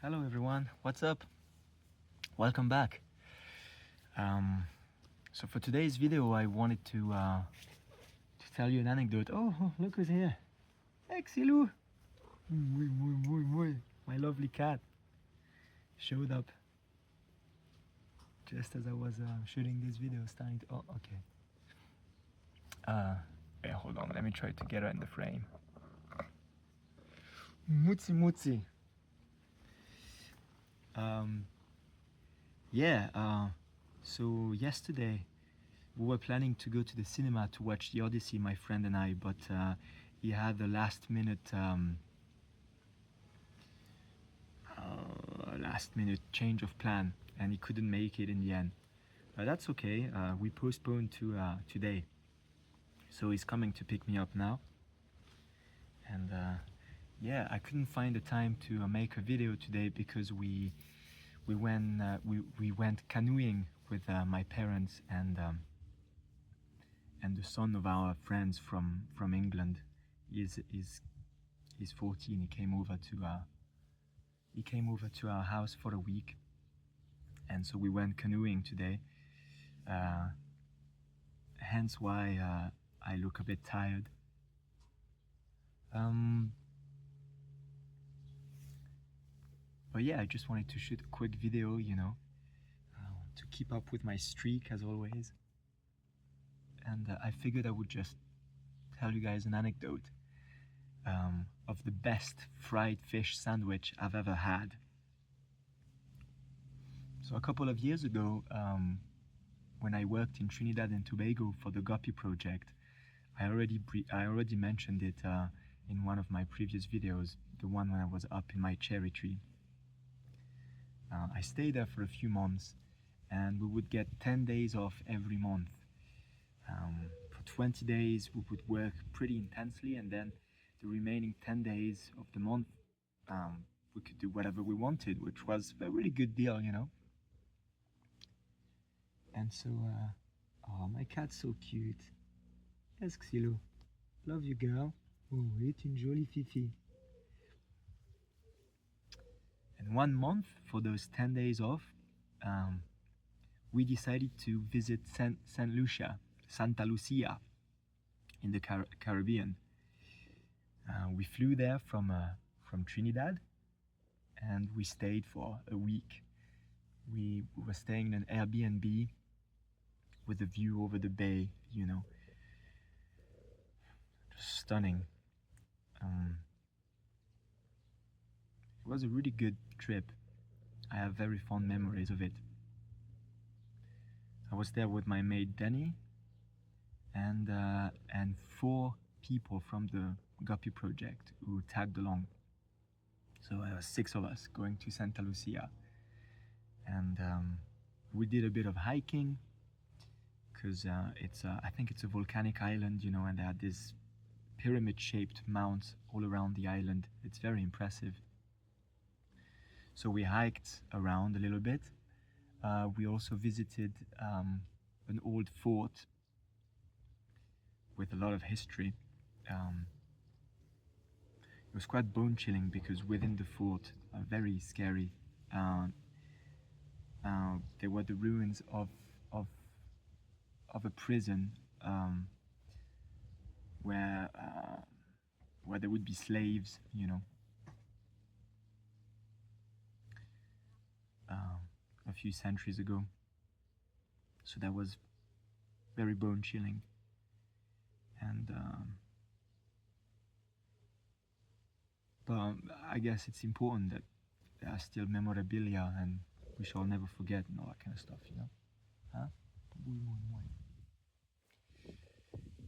Hello everyone, what's up? Welcome back. So for today's video I wanted to tell you an anecdote. Oh, look who's here. Exilou! My lovely cat showed up just as I was shooting this video, starting to... Oh, okay. Yeah, hold on, let me try to get her in the frame. Mutsi Mutsi. So yesterday we were planning to go to the cinema to watch The Odyssey, my friend and I, but he had a last minute change of plan and he couldn't make it in the end. That's okay, we postponed to today. So he's coming to pick me up now. And yeah, I couldn't find the time to make a video today because we went canoeing with my parents and the son of our friends from England. He's 14. He came over to our house for a week, and so we went canoeing today. Hence why I look a bit tired. But yeah, I just wanted to shoot a quick video, you know, to keep up with my streak as always. And I figured I would just tell you guys an anecdote of the best fried fish sandwich I've ever had. So a couple of years ago, when I worked in Trinidad and Tobago for the Guppy project, I already mentioned it in one of my previous videos, the one when I was up in my cherry tree. I stayed there for a few months, and we would get 10 days off every month. For 20 days we would work pretty intensely, and then the remaining 10 days of the month we could do whatever we wanted, which was a really good deal, you know. And so, oh, my cat's so cute. Yes, Xilo. Love you, girl. Oh, it's une jolie fifi. And 1 month for those 10 days off, we decided to visit Saint Lucia, Santa Lucia, in the Caribbean. We flew there from Trinidad, and we stayed for a week. We were staying in an Airbnb with a view over the bay, you know. Just stunning. It was a really good trip. I have very fond memories of it. I was there with my mate Danny and 4 people from the Guppy project who tagged along. So there were 6 of us going to Santa Lucia, and we did a bit of hiking because I think it's a volcanic island, you know, and they had these pyramid-shaped mounts all around the island. It's very impressive. So we hiked around a little bit. We also visited an old fort with a lot of history. It was quite bone-chilling because within the fort, very scary, there were the ruins of a prison where there would be slaves, you know. A few centuries ago. So that was very bone-chilling. And but I guess it's important that there are still memorabilia and we shall never forget and all that kind of stuff, you know. Huh?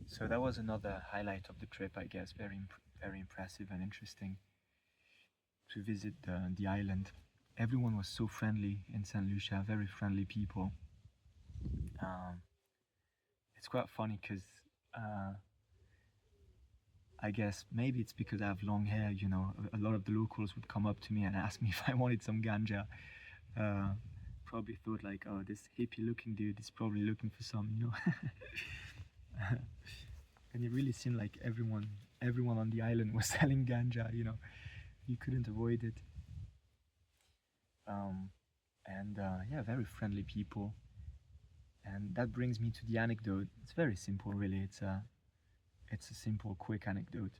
So that was another highlight of the trip, I guess. Very impressive and interesting to visit the island. Everyone was so friendly in St. Lucia, very friendly people. It's quite funny because I guess maybe it's because I have long hair, you know, a lot of the locals would come up to me and ask me if I wanted some ganja. Probably thought like, oh, this hippie looking dude is probably looking for some, you know. And it really seemed like everyone on the island was selling ganja, you know. You couldn't avoid it. um, and yeah, very friendly people. And that brings me to the anecdote. It's very simple, really. It's a simple, quick anecdote.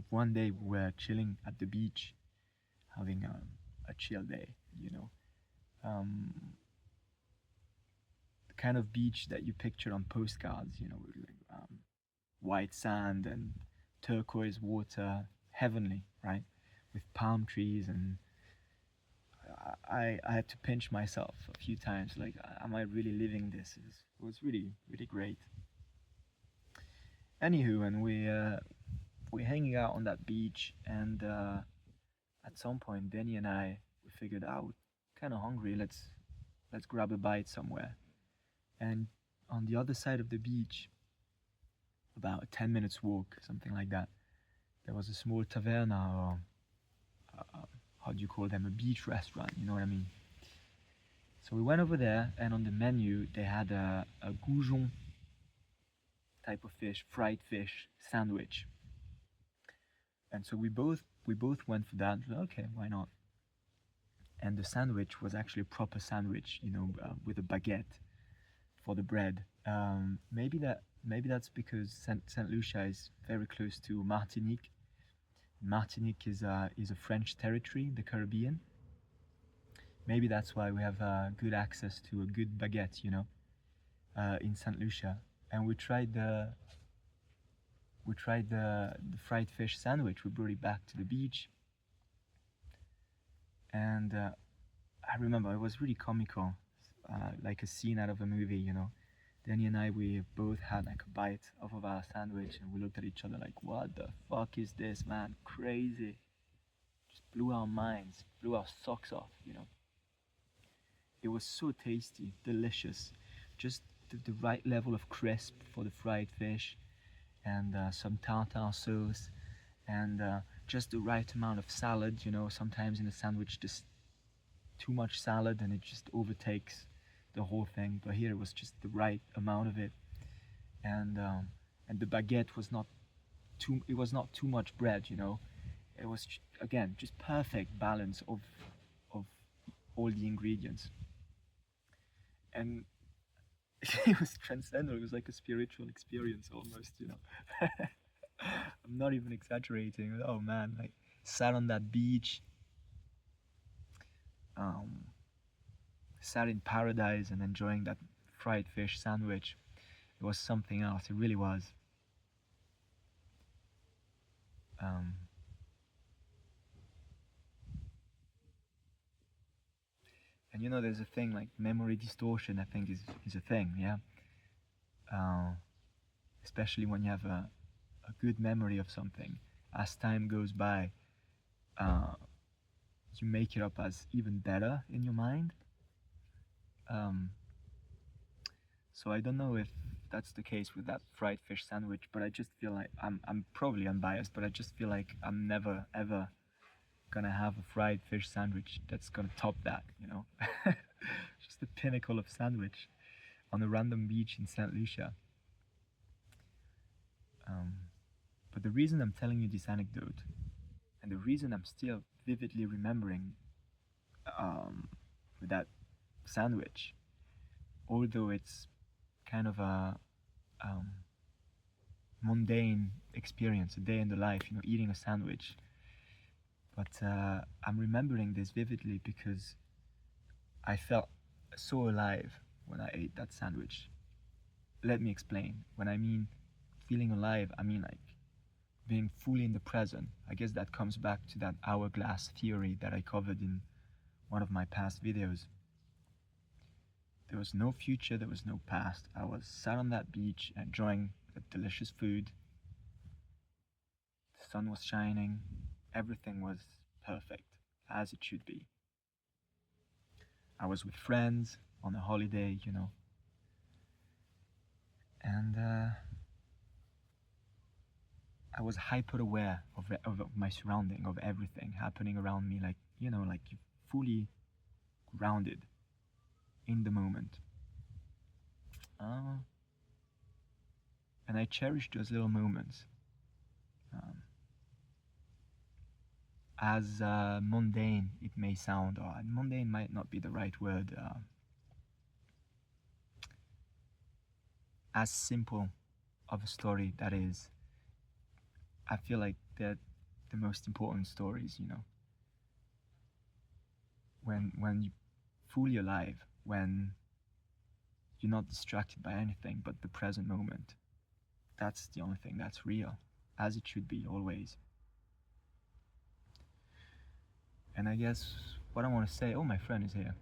One day we were chilling at the beach, having a chill day, you know. Um, the kind of beach that you picture on postcards, you know, with like, white sand and turquoise water, heavenly, right? With palm trees, and I had to pinch myself a few times, like, am I really living this? It was really, really great. Anywho, and we're hanging out on that beach, and at some point, Denny and I we figured out kind of hungry. Let's grab a bite somewhere. And on the other side of the beach, about a 10 minutes walk, something like that, there was a small taverna, or how do you call them? A beach restaurant. You know what I mean? So we went over there, and on the menu they had a goujon type of fish, fried fish sandwich. And so we both went for that. Okay, why not? And the sandwich was actually a proper sandwich, you know, with a baguette for the bread. Maybe that's because Saint Lucia is very close to Martinique. Martinique is a French territory in the Caribbean. Maybe that's why we have good access to a good baguette, you know, in Saint Lucia. And we tried the fried fish sandwich. We brought it back to the beach, and I remember it was really comical, like a scene out of a movie, you know. Danny and I, we both had like a bite off of our sandwich, and we looked at each other like, "What the fuck is this, man? Crazy!" Just blew our minds, blew our socks off, you know. It was so tasty, delicious, just the right level of crisp for the fried fish, and some tartar sauce, and just the right amount of salad. You know, sometimes in a sandwich, just too much salad and it just overtakes the whole thing. But here it was just the right amount of it, and the baguette was not too. It was not too much bread. You know, it was again just perfect balance of all the ingredients, and it was transcendental. It was like a spiritual experience almost. You know, I'm not even exaggerating. Oh man, like sat on that beach, um, sat in paradise and enjoying that fried fish sandwich. It was something else. It really was. Um, and you know, there's a thing like memory distortion. I think is a thing. Yeah. Uh, Especially when you have a good memory of something. As time goes by, uh, you make it up as even better in your mind. Um, so I don't know if that's the case with that fried fish sandwich, but I just feel like I'm probably unbiased, but I just feel like I'm never ever gonna have a fried fish sandwich that's gonna top that, you know? Just the pinnacle of sandwich on a random beach in St. Lucia. Um, but the reason I'm telling you this anecdote, and the reason I'm still vividly remembering um, that sandwich, although it's kind of a um, mundane experience, a day in the life, you know, eating a sandwich. But I'm remembering this vividly because I felt so alive when I ate that sandwich. Let me explain. When I mean feeling alive, I mean like being fully in the present. I guess that comes back to that hourglass theory that I covered in one of my past videos. There was no future, there was no past. I was sat on that beach enjoying the delicious food. The sun was shining. Everything was perfect, as it should be. I was with friends on a holiday, you know. And I was hyper aware of my surrounding, of everything happening around me, like, you know, like fully grounded in the moment. Uh, and I cherish those little moments. Um, as mundane it may sound, or mundane might not be the right word, as simple of a story that is, I feel like they're the most important stories, you know. When you fully alive, when you're not distracted by anything but the present moment. That's the only thing that's real, as it should be always. And I guess what I want to say, oh, my friend is here.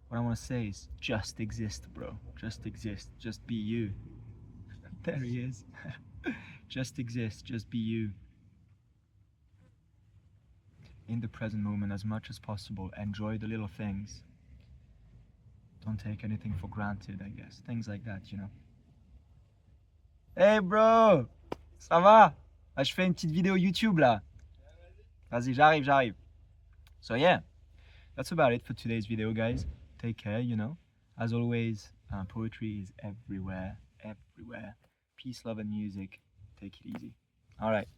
What I want to say is just exist, bro. Just exist. Just be you. There he is. Just exist. Just be you. In the present moment as much as possible. Enjoy the little things. Don't take anything for granted, I guess. Things like that, you know. Hey, bro! Ça va? Ah, je fais une petite vidéo YouTube, là. Vas-y, j'arrive. So, yeah. That's about it for today's video, guys. Take care, you know. As always, poetry is everywhere. Peace, love, and music. Take it easy. All right.